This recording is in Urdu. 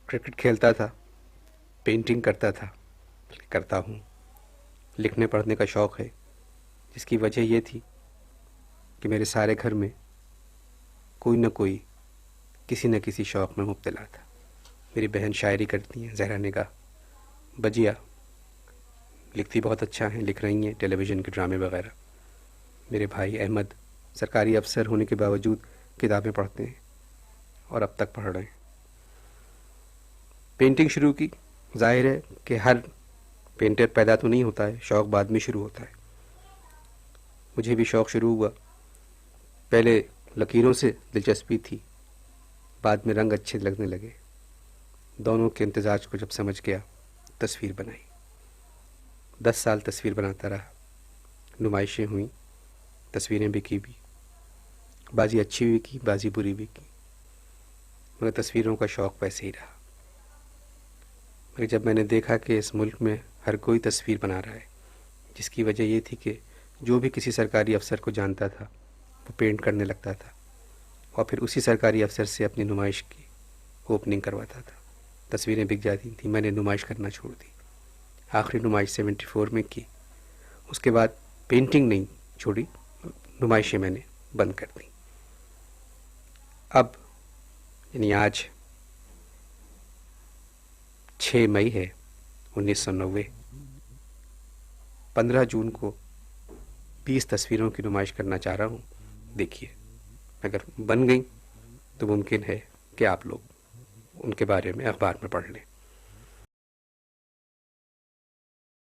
کرکٹ کھیلتا تھا، پینٹنگ کرتا ہوں، لکھنے پڑھنے کا شوق ہے، جس کی وجہ یہ تھی کہ میرے سارے گھر میں کوئی نہ کوئی کسی نہ کسی شوق میں مبتلا تھا۔ میری بہن شاعری کرتی ہیں، زہرا نگاہ، بجیا لکھتی بہت اچھا ہیں، لکھ رہی ہیں ٹیلی ویژن کے ڈرامے وغیرہ۔ میرے بھائی احمد سرکاری افسر ہونے کے باوجود کتابیں پڑھتے ہیں اور اب تک پڑھ رہے ہیں۔ پینٹنگ شروع کی، ظاہر ہے کہ ہر پینٹر پیدا تو نہیں ہوتا ہے، شوق بعد میں شروع ہوتا ہے۔ مجھے بھی شوق شروع ہوا، پہلے لکیروں سے دلچسپی تھی، بعد میں رنگ اچھے لگنے لگے، دونوں کے امتزاج کو جب سمجھ گیا تصویر بنائی۔ 10 سال تصویر بناتا رہا، نمائشیں ہوئیں، تصویریں بکی بھی، بازی اچھی بھی کی، بازی بری بھی کی، مگر تصویروں کا شوق ویسے ہی رہا۔ مگر جب میں نے دیکھا کہ اس ملک میں ہر کوئی تصویر بنا رہا ہے، جس کی وجہ یہ تھی کہ جو بھی کسی سرکاری افسر کو جانتا تھا وہ پینٹ کرنے لگتا تھا اور پھر اسی سرکاری افسر سے اپنی نمائش کی اوپننگ کرواتا تھا، تصویریں بک جاتی تھیں، میں نے نمائش کرنا چھوڑ دی۔ آخری نمائش 74 میں کی، اس کے بعد پینٹنگ نہیں چھوڑی، نمائشیں میں نے بند کر دیں۔ اب یعنی آج 6 مئی ہے 1990، 15 جون کو 20 تصویروں کی نمائش کرنا چاہ رہا ہوں۔ دیکھیے اگر بن گئیں تو ممکن ہے کہ آپ لوگ ان کے بارے میں اخبار میں پڑھ لیں۔